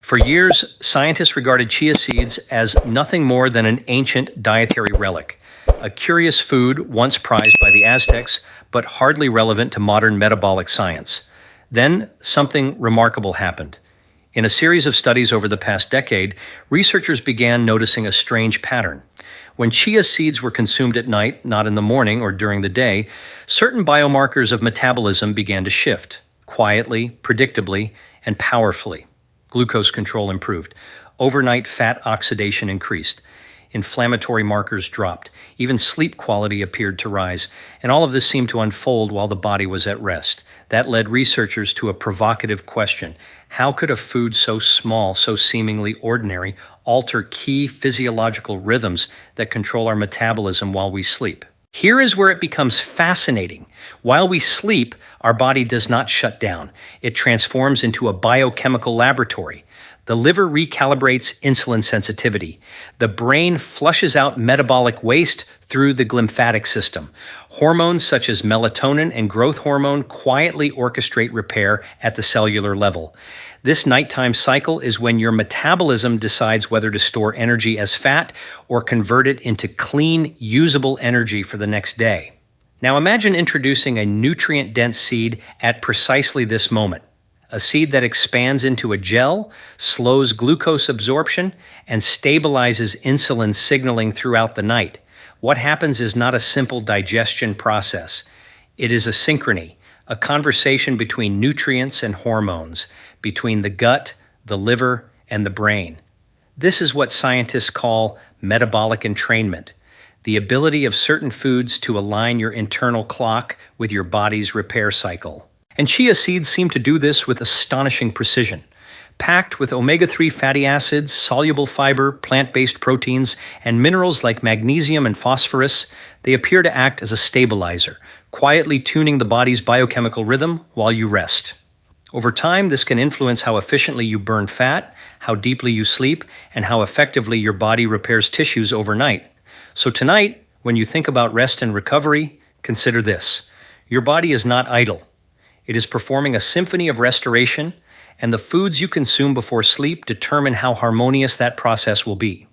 For years, scientists regarded chia seeds as nothing more than an ancient dietary relic, a curious food once prized by the Aztecs, but hardly relevant to modern metabolic science. Then, something remarkable happened. In a series of studies over the past decade, researchers began noticing a strange pattern. When chia seeds were consumed at night, not in the morning or during the day, certain biomarkers of metabolism began to shift, quietly, predictably, and powerfully. Glucose control improved. Overnight fat oxidation increased. Inflammatory markers dropped. Even sleep quality appeared to rise. And all of this seemed to unfold while the body was at rest. That led researchers to a provocative question. How could a food so small, so seemingly ordinary, alter key physiological rhythms that control our metabolism while we sleep? Here is where it becomes fascinating. While we sleep, our body does not shut down. It transforms into a biochemical laboratory. The liver recalibrates insulin sensitivity. The brain flushes out metabolic waste through the glymphatic system. Hormones such as melatonin and growth hormone quietly orchestrate repair at the cellular level. This nighttime cycle is when your metabolism decides whether to store energy as fat or convert it into clean, usable energy for the next day. Now imagine introducing a nutrient-dense seed at precisely this moment. A seed that expands into a gel, slows glucose absorption, and stabilizes insulin signaling throughout the night. What happens is not a simple digestion process. It is a synchrony, a conversation between nutrients and hormones, between the gut, the liver, and the brain. This is what scientists call metabolic entrainment, the ability of certain foods to align your internal clock with your body's repair cycle. And chia seeds seem to do this with astonishing precision. Packed with omega-3 fatty acids, soluble fiber, plant-based proteins, and minerals like magnesium and phosphorus, they appear to act as a stabilizer, quietly tuning the body's biochemical rhythm while you rest. Over time, this can influence how efficiently you burn fat, how deeply you sleep, and how effectively your body repairs tissues overnight. So tonight, when you think about rest and recovery, consider this. Your body is not idle. It is performing a symphony of restoration, and the foods you consume before sleep determine how harmonious that process will be.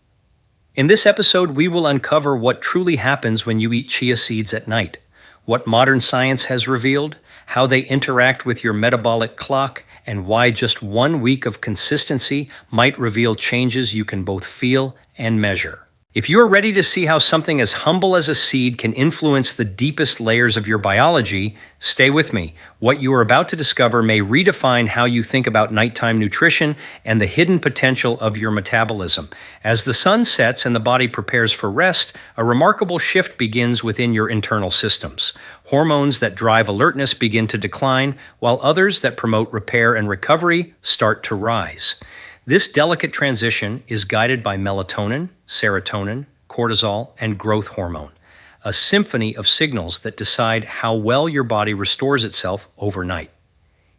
In this episode, we will uncover what truly happens when you eat chia seeds at night, what modern science has revealed, how they interact with your metabolic clock, and why just 1 week of consistency might reveal changes you can both feel and measure. If you are ready to see how something as humble as a seed can influence the deepest layers of your biology, stay with me. What you are about to discover may redefine how you think about nighttime nutrition and the hidden potential of your metabolism. As the sun sets and the body prepares for rest, a remarkable shift begins within your internal systems. Hormones that drive alertness begin to decline, while others that promote repair and recovery start to rise. This delicate transition is guided by melatonin, serotonin, cortisol, and growth hormone, a symphony of signals that decide how well your body restores itself overnight.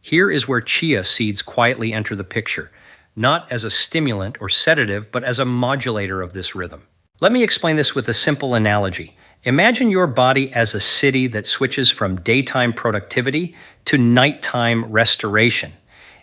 Here is where chia seeds quietly enter the picture, not as a stimulant or sedative, but as a modulator of this rhythm. Let me explain this with a simple analogy. Imagine your body as a city that switches from daytime productivity to nighttime restoration.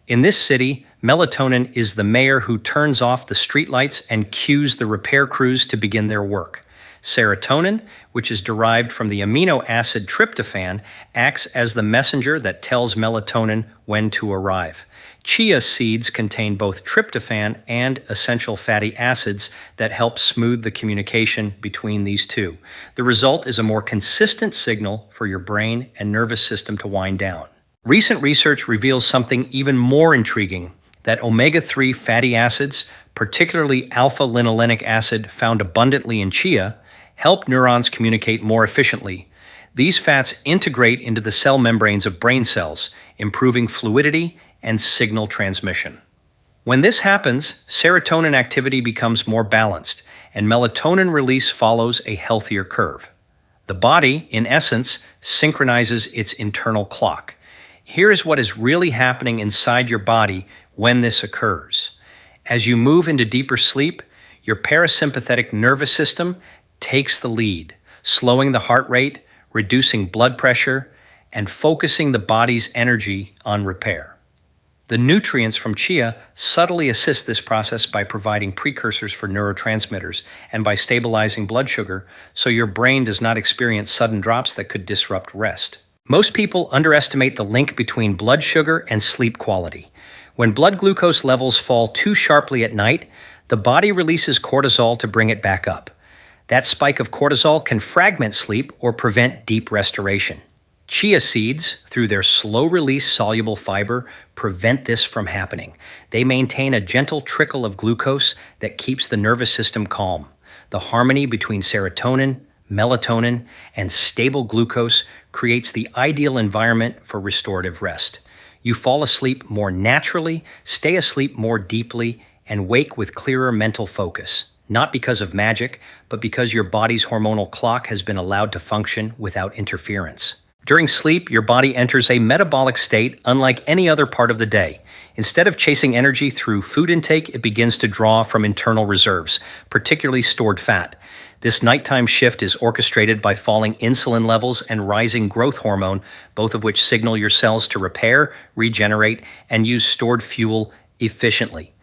In this city, melatonin is the mayor who turns off the streetlights and cues the repair crews to begin their work. Serotonin, which is derived from the amino acid tryptophan, acts as the messenger that tells melatonin when to arrive. Chia seeds contain both tryptophan and essential fatty acids that help smooth the communication between these two. The result is a more consistent signal for your brain and nervous system to wind down. Recent research reveals something even more intriguing, that omega-3 fatty acids, particularly alpha-linolenic acid found abundantly in chia, help neurons communicate more efficiently. These fats integrate into the cell membranes of brain cells, improving fluidity and signal transmission. When this happens, serotonin activity becomes more balanced, and melatonin release follows a healthier curve. The body, in essence, synchronizes its internal clock. Here is what is really happening inside your body when this occurs. As you move into deeper sleep, your parasympathetic nervous system takes the lead, slowing the heart rate, reducing blood pressure, and focusing the body's energy on repair. The nutrients from chia subtly assist this process by providing precursors for neurotransmitters and by stabilizing blood sugar so your brain does not experience sudden drops that could disrupt rest. Most people underestimate the link between blood sugar and sleep quality. When blood glucose levels fall too sharply at night, the body releases cortisol to bring it back up. That spike of cortisol can fragment sleep or prevent deep restoration. Chia seeds, through their slow-release soluble fiber, prevent this from happening. They maintain a gentle trickle of glucose that keeps the nervous system calm. The harmony between serotonin, melatonin, and stable glucose creates the ideal environment for restorative rest. You fall asleep more naturally, stay asleep more deeply, and wake with clearer mental focus. Not because of magic, but because your body's hormonal clock has been allowed to function without interference. During sleep, your body enters a metabolic state unlike any other part of the day. Instead of chasing energy through food intake, it begins to draw from internal reserves, particularly stored fat. This nighttime shift is orchestrated by falling insulin levels and rising growth hormone, both of which signal your cells to repair, regenerate, and use stored fuel efficiently.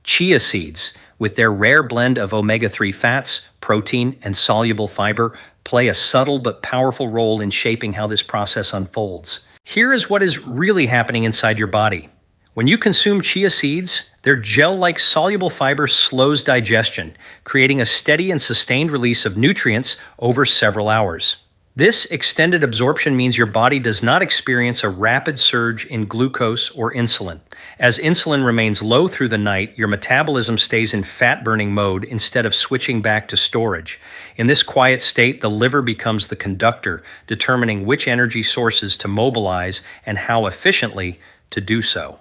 Chia seeds, with their rare blend of omega-3 fats, protein, and soluble fiber, play a subtle but powerful role in shaping how this process unfolds. Here is what is really happening inside your body. When you consume chia seeds, their gel-like soluble fiber slows digestion, creating a steady and sustained release of nutrients over several hours. This extended absorption means your body does not experience a rapid surge in glucose or insulin. As insulin remains low through the night, your metabolism stays in fat-burning mode instead of switching back to storage. In this quiet state, the liver becomes the conductor, determining which energy sources to mobilize and how efficiently to do so.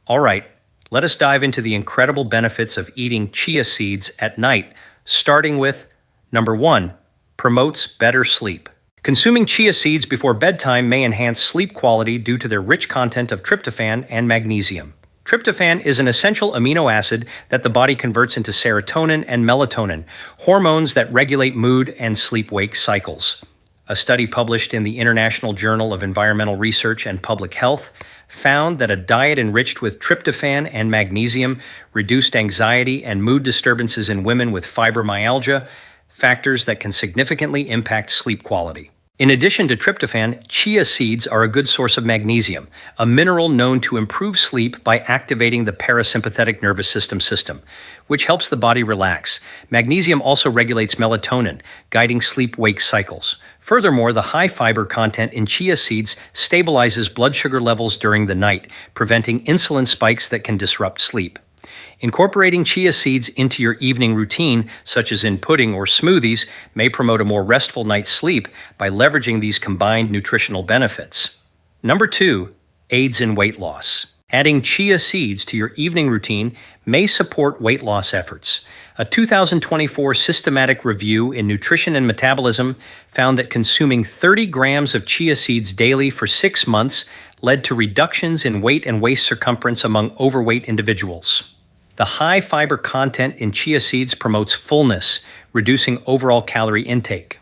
All right, let us dive into the incredible benefits of eating chia seeds at night, starting with number 1, promotes better sleep. Consuming chia seeds before bedtime may enhance sleep quality due to their rich content of tryptophan and magnesium. Tryptophan is an essential amino acid that the body converts into serotonin and melatonin, hormones that regulate mood and sleep-wake cycles. A study published in the International Journal of Environmental Research and Public Health found that a diet enriched with tryptophan and magnesium reduced anxiety and mood disturbances in women with fibromyalgia, factors that can significantly impact sleep quality. In addition to tryptophan, chia seeds are a good source of magnesium, a mineral known to improve sleep by activating the parasympathetic nervous system, which helps the body relax. Magnesium also regulates melatonin, guiding sleep-wake cycles. Furthermore, the high fiber content in chia seeds stabilizes blood sugar levels during the night, preventing insulin spikes that can disrupt sleep. Incorporating chia seeds into your evening routine, such as in pudding or smoothies, may promote a more restful night's sleep by leveraging these combined nutritional benefits. Number 2, aids in weight loss. Adding chia seeds to your evening routine may support weight loss efforts. A 2024 systematic review in Nutrition and Metabolism found that consuming 30 grams of chia seeds daily for 6 months led to reductions in weight and waist circumference among overweight individuals. The high fiber content in chia seeds promotes fullness, reducing overall calorie intake.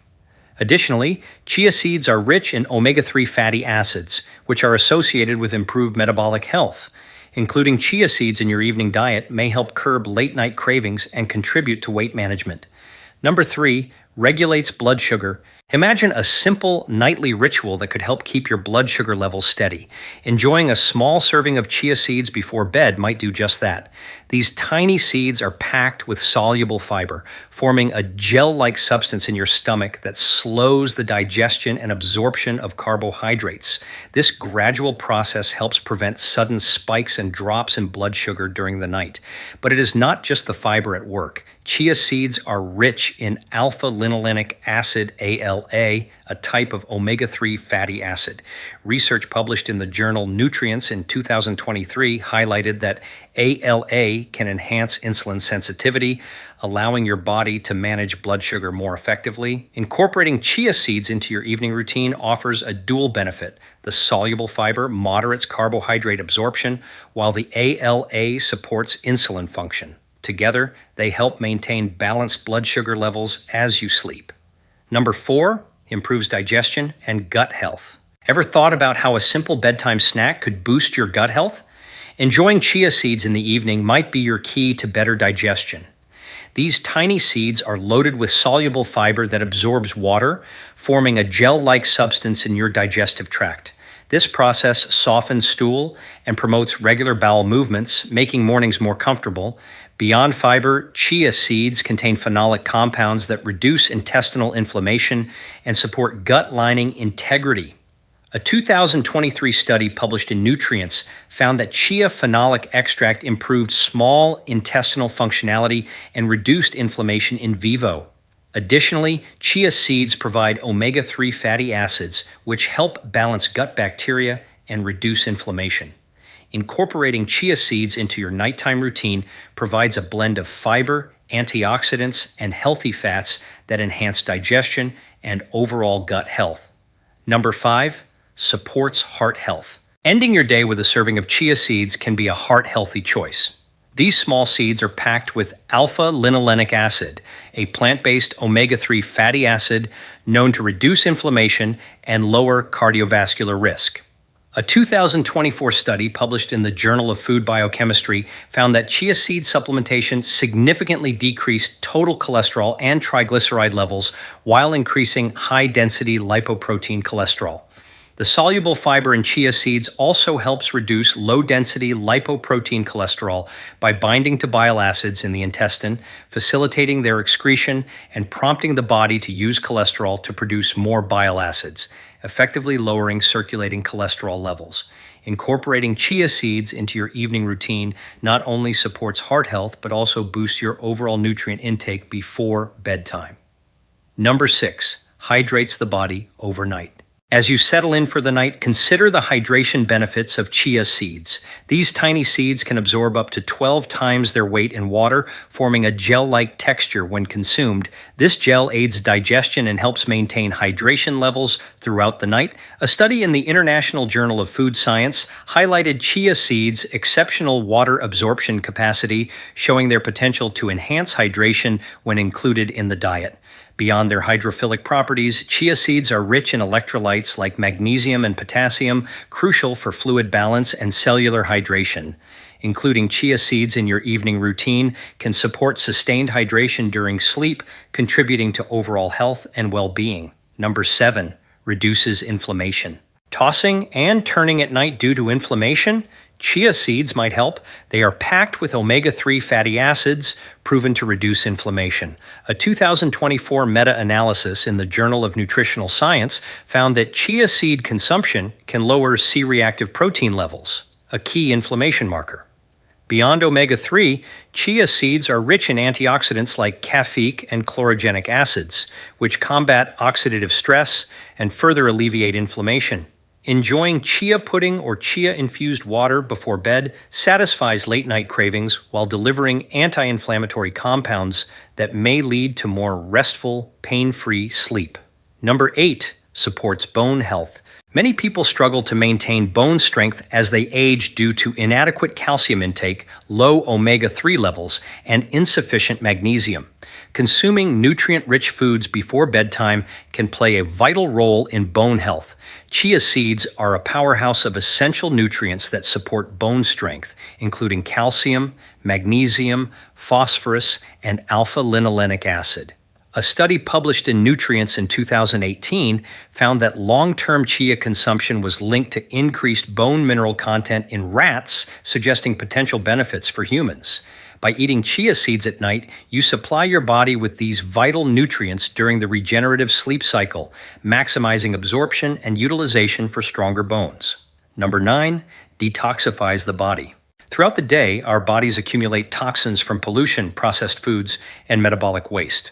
Additionally, chia seeds are rich in omega-3 fatty acids, which are associated with improved metabolic health. Including chia seeds in your evening diet may help curb late-night cravings and contribute to weight management. Number 3, regulates blood sugar. Imagine a simple nightly ritual that could help keep your blood sugar levels steady. Enjoying a small serving of chia seeds before bed might do just that. These tiny seeds are packed with soluble fiber, forming a gel-like substance in your stomach that slows the digestion and absorption of carbohydrates. This gradual process helps prevent sudden spikes and drops in blood sugar during the night. But it is not just the fiber at work. Chia seeds are rich in alpha-linolenic acid, ALA, a type of omega-3 fatty acid. Research published in the journal Nutrients in 2023 highlighted that ALA can enhance insulin sensitivity, allowing your body to manage blood sugar more effectively. Incorporating chia seeds into your evening routine offers a dual benefit. The soluble fiber moderates carbohydrate absorption, while the ALA supports insulin function. Together, they help maintain balanced blood sugar levels as you sleep. Number 4, improves digestion and gut health. Ever thought about how a simple bedtime snack could boost your gut health? Enjoying chia seeds in the evening might be your key to better digestion. These tiny seeds are loaded with soluble fiber that absorbs water, forming a gel-like substance in your digestive tract. This process softens stool and promotes regular bowel movements, making mornings more comfortable. Beyond fiber, chia seeds contain phenolic compounds that reduce intestinal inflammation and support gut lining integrity. A 2023 study published in Nutrients found that chia phenolic extract improved small intestinal functionality and reduced inflammation in vivo. Additionally, chia seeds provide omega-3 fatty acids, which help balance gut bacteria and reduce inflammation. Incorporating chia seeds into your nighttime routine provides a blend of fiber, antioxidants, and healthy fats that enhance digestion and overall gut health. Number 5. Supports heart health. Ending your day with a serving of chia seeds can be a heart-healthy choice. These small seeds are packed with alpha-linolenic acid, a plant-based omega-3 fatty acid known to reduce inflammation and lower cardiovascular risk. A 2024 study published in the Journal of Food Biochemistry found that chia seed supplementation significantly decreased total cholesterol and triglyceride levels while increasing high-density lipoprotein cholesterol. The soluble fiber in chia seeds also helps reduce low-density lipoprotein cholesterol by binding to bile acids in the intestine, facilitating their excretion and prompting the body to use cholesterol to produce more bile acids, effectively lowering circulating cholesterol levels. Incorporating chia seeds into your evening routine not only supports heart health, but also boosts your overall nutrient intake before bedtime. Number 6, hydrates the body overnight. As you settle in for the night, consider the hydration benefits of chia seeds. These tiny seeds can absorb up to 12 times their weight in water, forming a gel-like texture when consumed. This gel aids digestion and helps maintain hydration levels throughout the night. A study in the International Journal of Food Science highlighted chia seeds' exceptional water absorption capacity, showing their potential to enhance hydration when included in the diet. Beyond their hydrophilic properties, chia seeds are rich in electrolytes like magnesium and potassium, crucial for fluid balance and cellular hydration. Including chia seeds in your evening routine can support sustained hydration during sleep, contributing to overall health and well-being. Number 7, reduces inflammation. Tossing and turning at night due to inflammation? Chia seeds might help. They are packed with omega-3 fatty acids, proven to reduce inflammation. A 2024 meta-analysis in the Journal of Nutritional Science found that chia seed consumption can lower C-reactive protein levels, a key inflammation marker. Beyond omega-3, chia seeds are rich in antioxidants like caffeic and chlorogenic acids, which combat oxidative stress and further alleviate inflammation. Enjoying chia pudding or chia-infused water before bed satisfies late-night cravings while delivering anti-inflammatory compounds that may lead to more restful, pain-free sleep. Number 8, supports bone health. Many people struggle to maintain bone strength as they age due to inadequate calcium intake, low omega-3 levels, and insufficient magnesium. Consuming nutrient-rich foods before bedtime can play a vital role in bone health. Chia seeds are a powerhouse of essential nutrients that support bone strength, including calcium, magnesium, phosphorus, and alpha-linolenic acid. A study published in Nutrients in 2018 found that long-term chia consumption was linked to increased bone mineral content in rats, suggesting potential benefits for humans. By eating chia seeds at night, you supply your body with these vital nutrients during the regenerative sleep cycle, maximizing absorption and utilization for stronger bones. Number 9, detoxifies the body. Throughout the day, our bodies accumulate toxins from pollution, processed foods, and metabolic waste.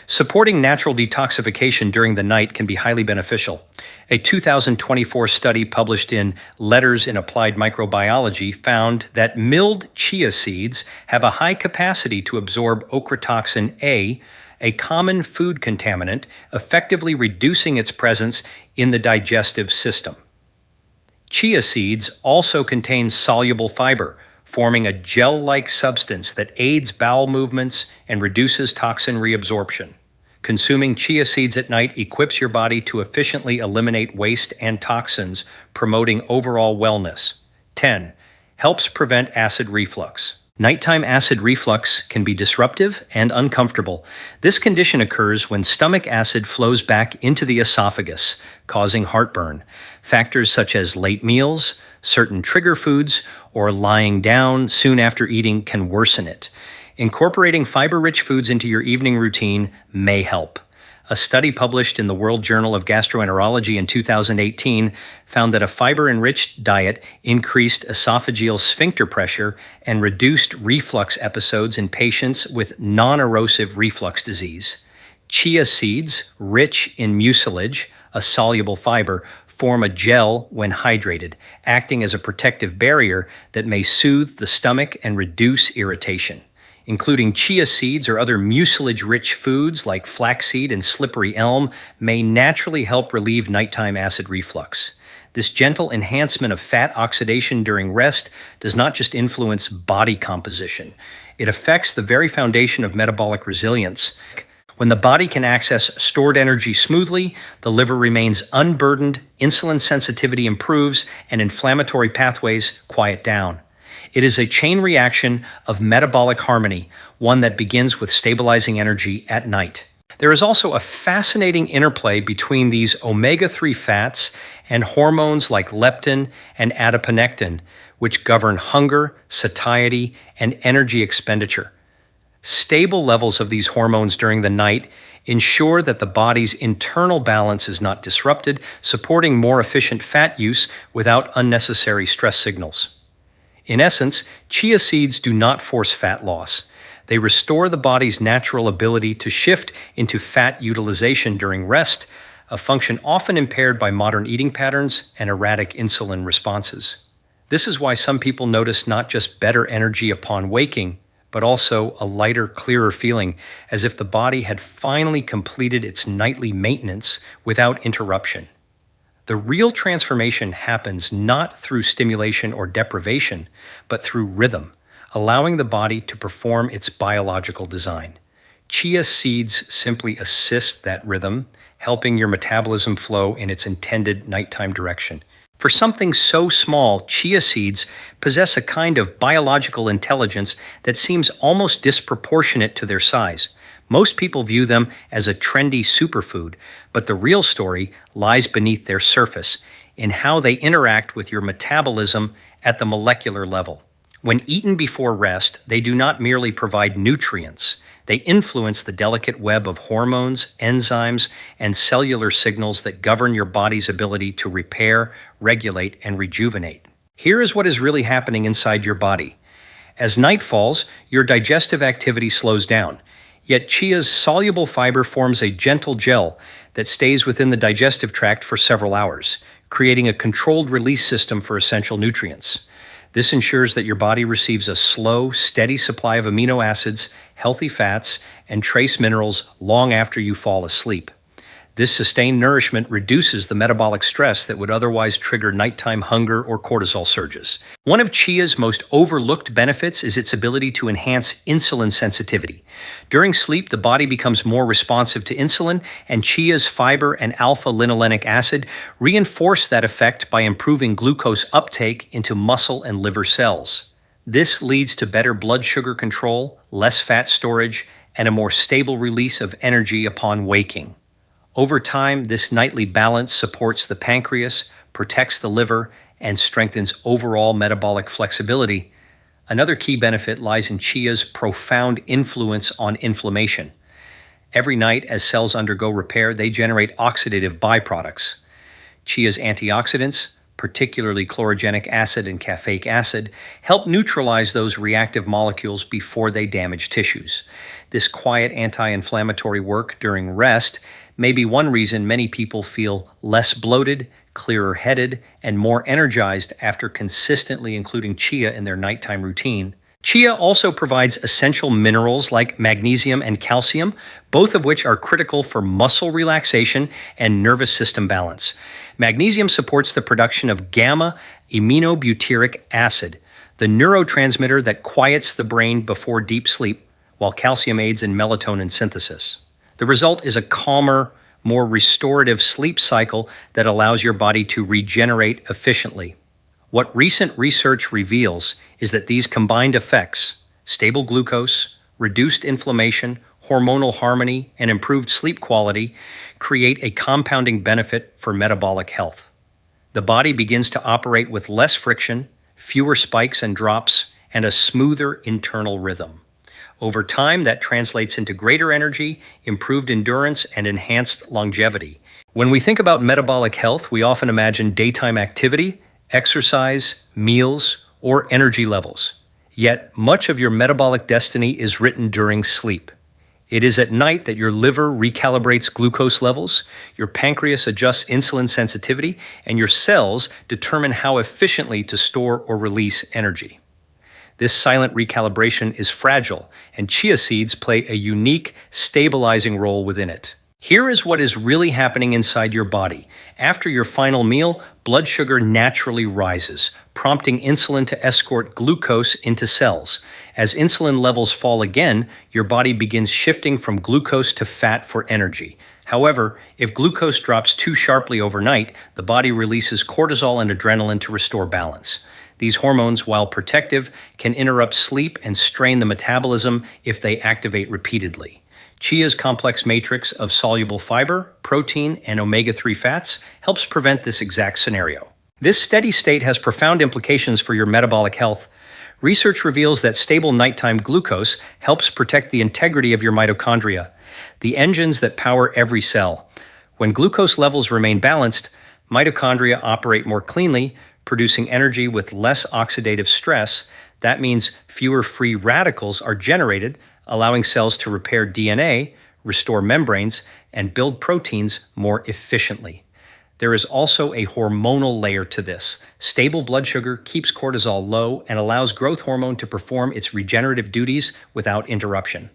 Supporting natural detoxification during the night can be highly beneficial. A 2024 study published in Letters in Applied Microbiology found that milled chia seeds have a high capacity to absorb ochratoxin a common food contaminant, effectively reducing its presence in the digestive system. Chia seeds also contain soluble fiber, forming a gel-like substance that aids bowel movements and reduces toxin reabsorption. Consuming chia seeds at night equips your body to efficiently eliminate waste and toxins, promoting overall wellness. 10. helps prevent acid reflux. Nighttime acid reflux can be disruptive and uncomfortable. This condition occurs when stomach acid flows back into the esophagus, causing heartburn. Factors such as late meals, certain trigger foods, or lying down soon after eating can worsen it. Incorporating fiber-rich foods into your evening routine may help. A study published in the World Journal of Gastroenterology in 2018 found that a fiber-enriched diet increased esophageal sphincter pressure and reduced reflux episodes in patients with non-erosive reflux disease. Chia seeds, rich in mucilage, a soluble fiber, form a gel when hydrated, acting as a protective barrier that may soothe the stomach and reduce irritation. Including chia seeds or other mucilage-rich foods like flaxseed and slippery elm may naturally help relieve nighttime acid reflux. This gentle enhancement of fat oxidation during rest does not just influence body composition. It affects the very foundation of metabolic resilience. When the body can access stored energy smoothly, the liver remains unburdened, insulin sensitivity improves, and inflammatory pathways quiet down. It is a chain reaction of metabolic harmony, one that begins with stabilizing energy at night. There is also a fascinating interplay between these omega-3 fats and hormones like leptin and adiponectin, which govern hunger, satiety, and energy expenditure. Stable levels of these hormones during the night ensure that the body's internal balance is not disrupted, supporting more efficient fat use without unnecessary stress signals. In essence, chia seeds do not force fat loss. They restore the body's natural ability to shift into fat utilization during rest, a function often impaired by modern eating patterns and erratic insulin responses. This is why some people notice not just better energy upon waking, but also a lighter, clearer feeling, as if the body had finally completed its nightly maintenance without interruption. The real transformation happens not through stimulation or deprivation, but through rhythm, allowing the body to perform its biological design. Chia seeds simply assist that rhythm, helping your metabolism flow in its intended nighttime direction. For something so small, chia seeds possess a kind of biological intelligence that seems almost disproportionate to their size. Most people view them as a trendy superfood, but the real story lies beneath their surface, in how they interact with your metabolism at the molecular level. When eaten before rest, they do not merely provide nutrients. They influence the delicate web of hormones, enzymes, and cellular signals that govern your body's ability to repair, regulate, and rejuvenate. Here is what is really happening inside your body. As night falls, your digestive activity slows down. Yet chia's soluble fiber forms a gentle gel that stays within the digestive tract for several hours, creating a controlled release system for essential nutrients. This ensures that your body receives a slow, steady supply of amino acids, healthy fats, and trace minerals long after you fall asleep. This sustained nourishment reduces the metabolic stress that would otherwise trigger nighttime hunger or cortisol surges. One of chia's most overlooked benefits is its ability to enhance insulin sensitivity. During sleep, the body becomes more responsive to insulin, and chia's fiber and alpha-linolenic acid reinforce that effect by improving glucose uptake into muscle and liver cells. This leads to better blood sugar control, less fat storage, and a more stable release of energy upon waking. Over time, this nightly balance supports the pancreas, protects the liver, and strengthens overall metabolic flexibility. Another key benefit lies in chia's profound influence on inflammation. Every night, as cells undergo repair, they generate oxidative byproducts. Chia's antioxidants, particularly chlorogenic acid and caffeic acid, help neutralize those reactive molecules before they damage tissues. This quiet anti-inflammatory work during rest may be one reason many people feel less bloated, clearer headed, and more energized after consistently including chia in their nighttime routine. Chia also provides essential minerals like magnesium and calcium, both of which are critical for muscle relaxation and nervous system balance. Magnesium supports the production of gamma-aminobutyric acid, the neurotransmitter that quiets the brain before deep sleep, while calcium aids in melatonin synthesis. The result is a calmer, more restorative sleep cycle that allows your body to regenerate efficiently. What recent research reveals is that these combined effects, stable glucose, reduced inflammation, hormonal harmony, and improved sleep quality, create a compounding benefit for metabolic health. The body begins to operate with less friction, fewer spikes and drops, and a smoother internal rhythm. Over time, that translates into greater energy, improved endurance, and enhanced longevity. When we think about metabolic health, we often imagine daytime activity, exercise, meals, or energy levels. Yet, much of your metabolic destiny is written during sleep. It is at night that your liver recalibrates glucose levels, your pancreas adjusts insulin sensitivity, and your cells determine how efficiently to store or release energy. This silent recalibration is fragile, and chia seeds play a unique, stabilizing role within it. Here is what is really happening inside your body. After your final meal, blood sugar naturally rises, prompting insulin to escort glucose into cells. As insulin levels fall again, your body begins shifting from glucose to fat for energy. However, if glucose drops too sharply overnight, the body releases cortisol and adrenaline to restore balance. These hormones, while protective, can interrupt sleep and strain the metabolism if they activate repeatedly. Chia's complex matrix of soluble fiber, protein, and omega-3 fats helps prevent this exact scenario. This steady state has profound implications for your metabolic health. Research reveals that stable nighttime glucose helps protect the integrity of your mitochondria, the engines that power every cell. When glucose levels remain balanced, mitochondria operate more cleanly, producing energy with less oxidative stress. That means fewer free radicals are generated, allowing cells to repair DNA, restore membranes, and build proteins more efficiently. There is also a hormonal layer to this. Stable blood sugar keeps cortisol low and allows growth hormone to perform its regenerative duties without interruption.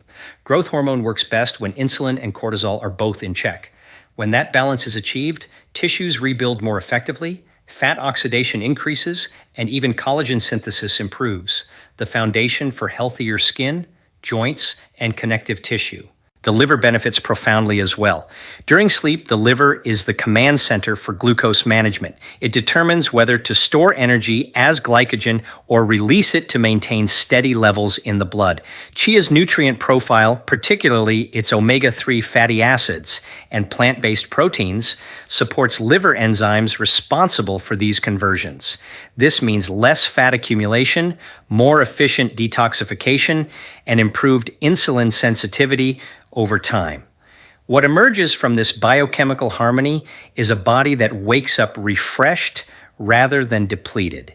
Growth hormone works best when insulin and cortisol are both in check. When that balance is achieved, tissues rebuild more effectively, fat oxidation increases, and even collagen synthesis improves, the foundation for healthier skin, joints, and connective tissue. The liver benefits profoundly as well. During sleep, the liver is the command center for glucose management. It determines whether to store energy as glycogen or release it to maintain steady levels in the blood. Chia's nutrient profile, particularly its omega-3 fatty acids and plant-based proteins, supports liver enzymes responsible for these conversions. This means less fat accumulation, more efficient detoxification, and improved insulin sensitivity over time. What emerges from this biochemical harmony is a body that wakes up refreshed rather than depleted.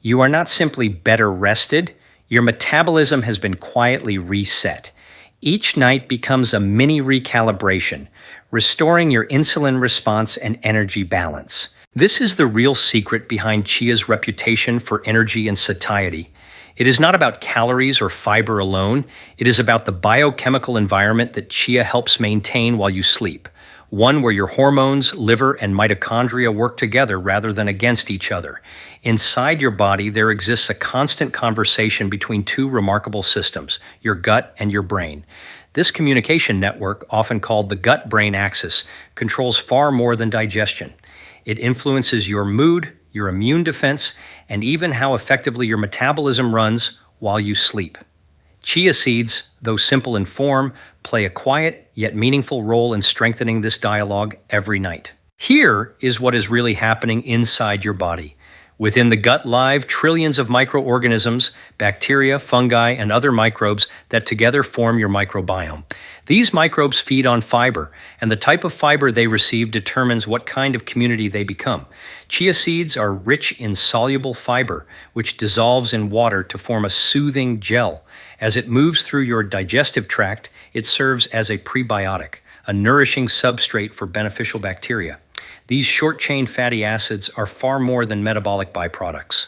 You are not simply better rested, your metabolism has been quietly reset. Each night becomes a mini recalibration, restoring your insulin response and energy balance. This is the real secret behind Chia's reputation for energy and satiety. It is not about calories or fiber alone. It is about the biochemical environment that Chia helps maintain while you sleep. One where your hormones, liver, and mitochondria work together rather than against each other. Inside your body, there exists a constant conversation between two remarkable systems, your gut and your brain. This communication network, often called the gut-brain axis, controls far more than digestion. It influences your mood, your immune defense, and even how effectively your metabolism runs while you sleep. Chia seeds, though simple in form, play a quiet yet meaningful role in strengthening this dialogue every night. Here is what is really happening inside your body. Within the gut live trillions of microorganisms, bacteria, fungi, and other microbes that together form your microbiome. These microbes feed on fiber, and the type of fiber they receive determines what kind of community they become. Chia seeds are rich in soluble fiber, which dissolves in water to form a soothing gel. As it moves through your digestive tract, it serves as a prebiotic, a nourishing substrate for beneficial bacteria. These short-chain fatty acids are far more than metabolic byproducts.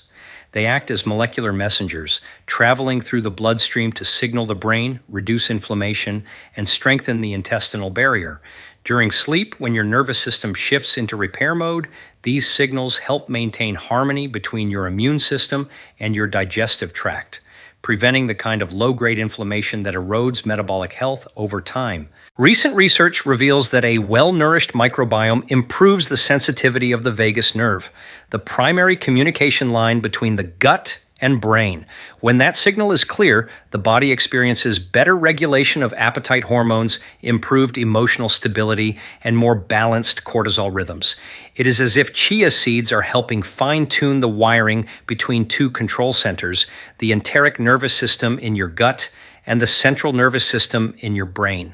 They act as molecular messengers, traveling through the bloodstream to signal the brain, reduce inflammation, and strengthen the intestinal barrier. During sleep, when your nervous system shifts into repair mode, these signals help maintain harmony between your immune system and your digestive tract. preventing the kind of low-grade inflammation that erodes metabolic health over time. Recent research reveals that a well-nourished microbiome improves the sensitivity of the vagus nerve, the primary communication line between the gut and brain. When that signal is clear, the body experiences better regulation of appetite hormones, improved emotional stability, and more balanced cortisol rhythms. It is as if chia seeds are helping fine-tune the wiring between two control centers, the enteric nervous system in your gut and the central nervous system in your brain.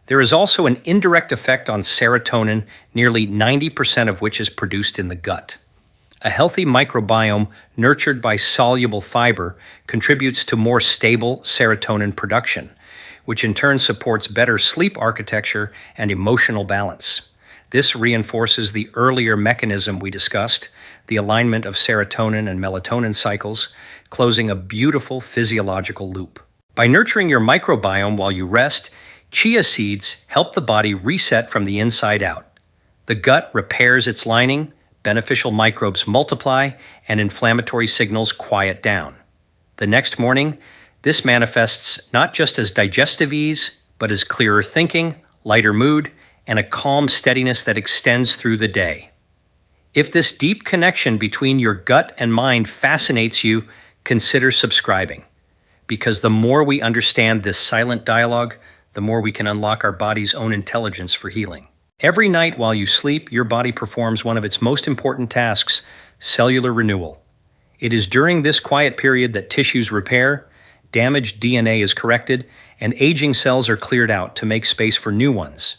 There is also an indirect effect on serotonin, nearly 90% of which is produced in the gut. A healthy microbiome nurtured by soluble fiber contributes to more stable serotonin production, which in turn supports better sleep architecture and emotional balance. This reinforces the earlier mechanism we discussed, the alignment of serotonin and melatonin cycles, closing a beautiful physiological loop. By nurturing your microbiome while you rest, chia seeds help the body reset from the inside out. The gut repairs its lining, beneficial microbes multiply, and inflammatory signals quiet down. The next morning, this manifests not just as digestive ease, but as clearer thinking, lighter mood, and a calm steadiness that extends through the day. If this deep connection between your gut and mind fascinates you, consider subscribing. Because the more we understand this silent dialogue, the more we can unlock our body's own intelligence for healing. Every night while you sleep, your body performs one of its most important tasks, cellular renewal. It is during this quiet period that tissues repair, damaged DNA is corrected, and aging cells are cleared out to make space for new ones.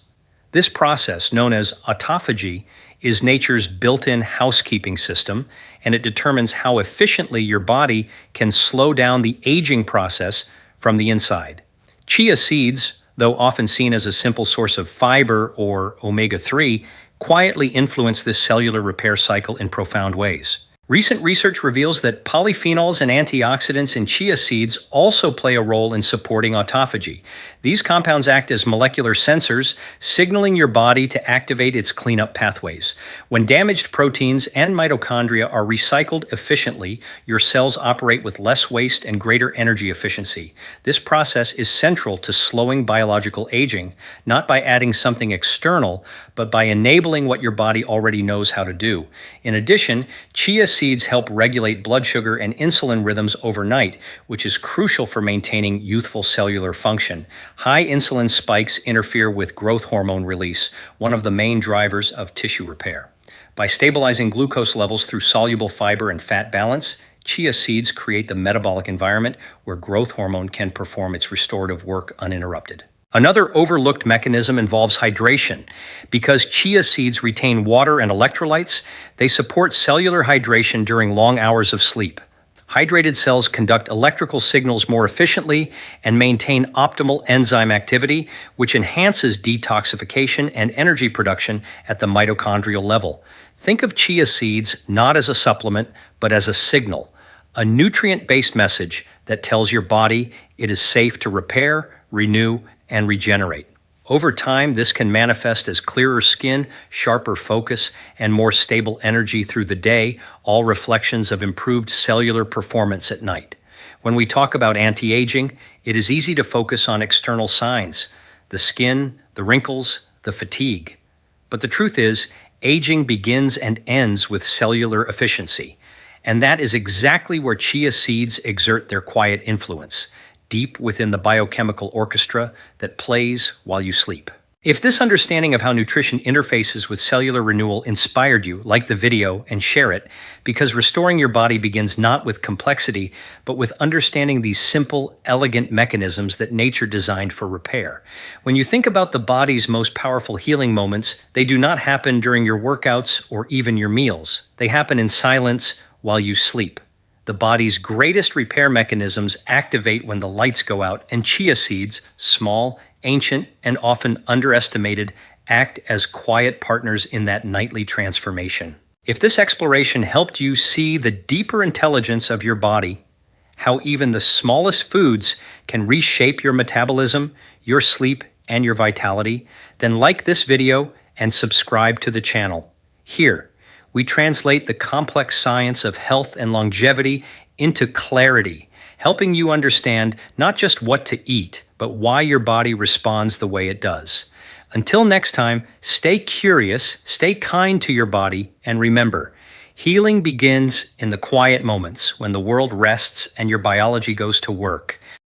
This process, known as autophagy, is nature's built-in housekeeping system, and it determines how efficiently your body can slow down the aging process from the inside. Chia seeds, though often seen as a simple source of fiber or omega-3, quietly influence this cellular repair cycle in profound ways. Recent research reveals that polyphenols and antioxidants in chia seeds also play a role in supporting autophagy. These compounds act as molecular sensors, signaling your body to activate its cleanup pathways. When damaged proteins and mitochondria are recycled efficiently, your cells operate with less waste and greater energy efficiency. This process is central to slowing biological aging, not by adding something external, but by enabling what your body already knows how to do. In addition, chia seeds help regulate blood sugar and insulin rhythms overnight, which is crucial for maintaining youthful cellular function. High insulin spikes interfere with growth hormone release, one of the main drivers of tissue repair. By stabilizing glucose levels through soluble fiber and fat balance, chia seeds create the metabolic environment where growth hormone can perform its restorative work uninterrupted. Another overlooked mechanism involves hydration. Because chia seeds retain water and electrolytes, they support cellular hydration during long hours of sleep. Hydrated cells conduct electrical signals more efficiently and maintain optimal enzyme activity, which enhances detoxification and energy production at the mitochondrial level. Think of chia seeds not as a supplement, but as a signal, a nutrient-based message that tells your body it is safe to repair, renew, and regenerate. Over time, this can manifest as clearer skin, sharper focus, and more stable energy through the day, all reflections of improved cellular performance at night. When we talk about anti-aging, it is easy to focus on external signs, the skin, the wrinkles, the fatigue. But the truth is, aging begins and ends with cellular efficiency. And that is exactly where chia seeds exert their quiet influence, deep within the biochemical orchestra that plays while you sleep. If this understanding of how nutrition interfaces with cellular renewal inspired you, like the video and share it, because restoring your body begins not with complexity, but with understanding these simple, elegant mechanisms that nature designed for repair. When you think about the body's most powerful healing moments, they do not happen during your workouts or even your meals. They happen in silence while you sleep. The body's greatest repair mechanisms activate when the lights go out, and chia seeds, small, ancient, and often underestimated, act as quiet partners in that nightly transformation. If this exploration helped you see the deeper intelligence of your body, how even the smallest foods can reshape your metabolism, your sleep, and your vitality, then like this video and subscribe to the channel. Here, we translate the complex science of health and longevity into clarity, helping you understand not just what to eat, but why your body responds the way it does. Until next time, stay curious, stay kind to your body, and remember, healing begins in the quiet moments when the world rests and your biology goes to work.